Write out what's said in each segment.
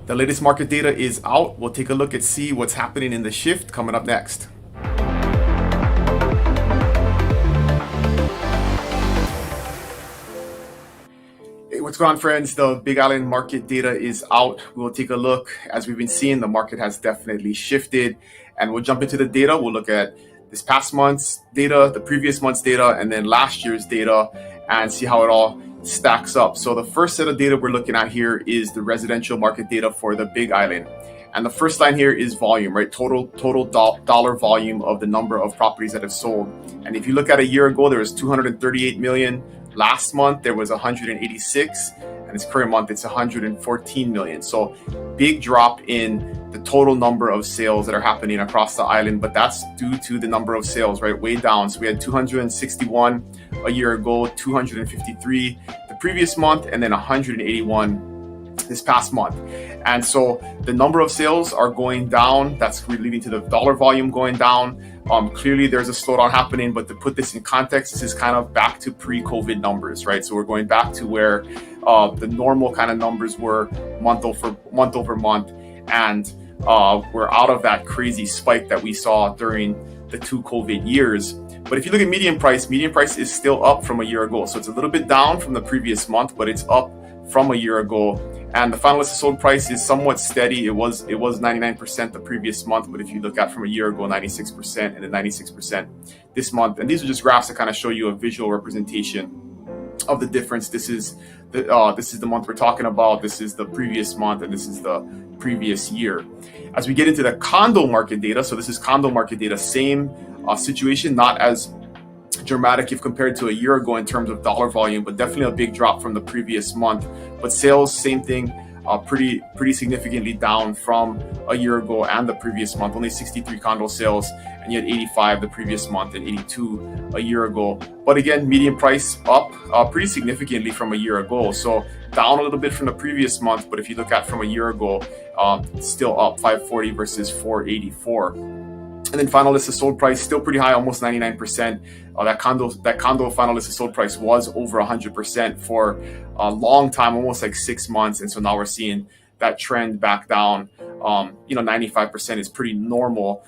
The latest market data is out. We'll take a look and see what's happening in the shift coming up next. Hey, what's going on, friends? The Big Island market data is out. We'll take a look. As we've been seeing, the market has definitely shifted, and we'll jump into the data. We'll look at this past month's data, the previous month's data, and then last year's data, and see how it all stacks up. So the first set of data we're looking at here is the residential market data for the Big Island. And the first line here is volume, right? Total dollar volume of the number of properties that have sold. And if you look at a year ago, there was 238 million. Last month, there was 186. And this current month, it's 114 million. So big drop in the total number of sales that are happening across the island. But that's due to the number of sales, right? Way down. So we had 261 a year ago, 253 the previous month, and then 181 this past month. And so the number of sales are going down. That's leading to the dollar volume going down. Clearly there's a slowdown happening, but to put this in context, this is kind of back to pre-COVID numbers, right? So we're going back to where the normal kind of numbers were month over month. And we're out of that crazy spike that we saw during the two COVID years. But if you look at median price is still up from a year ago. So it's a little bit down from the previous month, but it's up from a year ago. And the final listed sold price is somewhat steady. It was 99% the previous month, but if you look at from a year ago, 96% and then 96% this month. And these are just graphs that kind of show you a visual representation of the difference. This is the month we're talking about. This is the previous month, and this is the previous year. As we get into the condo market data, so this is condo market data, same situation, not as dramatic if compared to a year ago in terms of dollar volume, but definitely a big drop from the previous month. But sales, same thing, pretty significantly down from a year ago and the previous month. Only 63 condo sales, and you had 85 the previous month and 82 a year ago. But again, median price up pretty significantly from a year ago. So down a little bit from the previous month, but if you look at from a year ago, it's still up 540 versus 484. And then final listed sold price still pretty high, almost 99%. That condo final listed sold price was over 100% for a long time, almost like 6 months. And so now we're seeing that trend back down. 95% is pretty normal.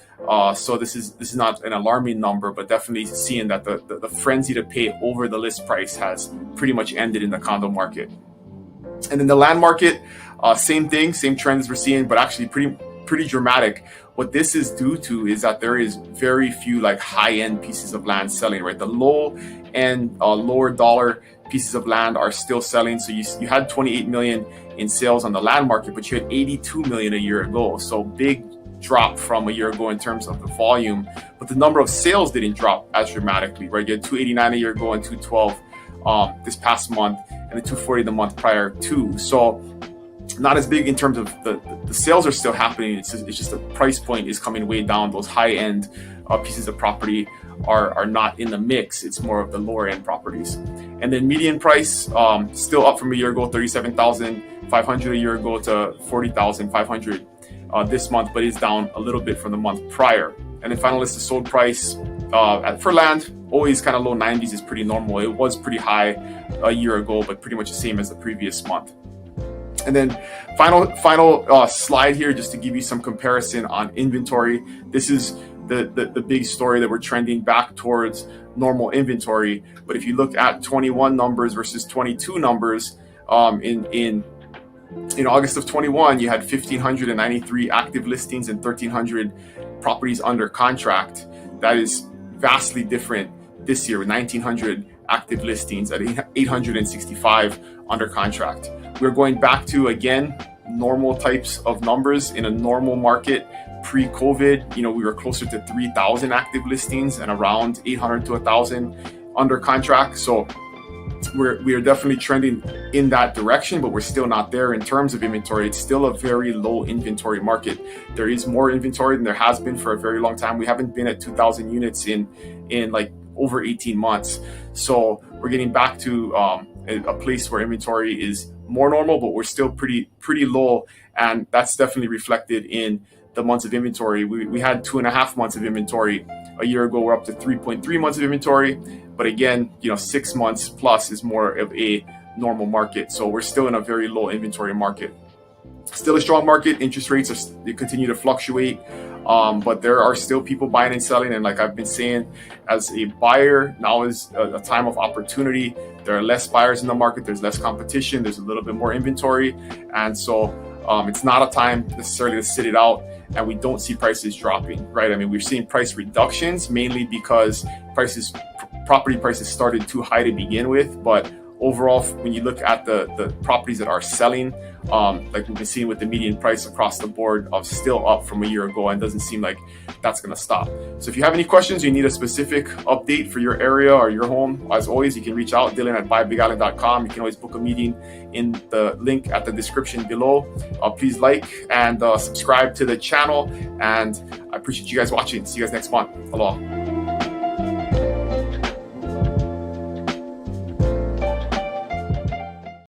So this is not an alarming number, but definitely seeing that the frenzy to pay over the list price has pretty much ended in the condo market. And then the land market, same thing, same trend as we're seeing, but actually pretty dramatic. What this is due to is that there is very few like high-end pieces of land selling, right? The low and lower dollar pieces of land are still selling. So you had 28 million in sales on the land market, but you had 82 million a year ago. So big drop from a year ago in terms of the volume, but the number of sales didn't drop as dramatically, right? You had 289 a year ago and 212 this past month, and the 240 the month prior too. So not as big in terms of the sales are still happening. It's just the price point is coming way down. Those high end pieces of property are not in the mix. It's more of the lower end properties. And then median price still up from a year ago, 37,500 a year ago to 40,500 this month, but is down a little bit from the month prior. And then final listed sold price for land, always kind of low 90s is pretty normal. It was pretty high a year ago, but pretty much the same as the previous month. And then final slide here, just to give you some comparison on inventory. This is the big story that we're trending back towards normal inventory. But if you look at 21 numbers versus 22 numbers, in August of 21, you had 1,593 active listings and 1,300 properties under contract. That is vastly different this year with 1,900 active listings at 865 under contract. We're going back to, again, normal types of numbers in a normal market pre-COVID. We were closer to 3,000 active listings and around 800 to 1,000 under contract. So we are definitely trending in that direction, but we're still not there in terms of inventory. It's still a very low inventory market. There is more inventory than there has been for a very long time. We haven't been at 2,000 units in like over 18 months. So we're getting back to a place where inventory is more normal, but we're still pretty low, and that's definitely reflected in the months of inventory. We had 2.5 months of inventory a year ago. We're up to 3.3 months of inventory, but again, 6 months plus is more of a normal market. So we're still in a very low inventory market. Still a strong market. Interest rates they continue to fluctuate, but there are still people buying and selling. And like I've been saying, as a buyer, now is a time of opportunity. There are less buyers in the market. There's less competition. There's a little bit more inventory, and so it's not a time necessarily to sit it out. And we don't see prices dropping, right? I mean, we're seeing price reductions mainly because property prices started too high to begin with, but overall, when you look at the properties that are selling, like we've been seeing with the median price across the board of still up from a year ago, and doesn't seem like that's going to stop. So if you have any questions, you need a specific update for your area or your home, as always, you can reach out, Dylan@buybigisland.com. You can always book a meeting in the link at the description below. Please like and subscribe to the channel, and I appreciate you guys watching. See you guys next month. Aloha.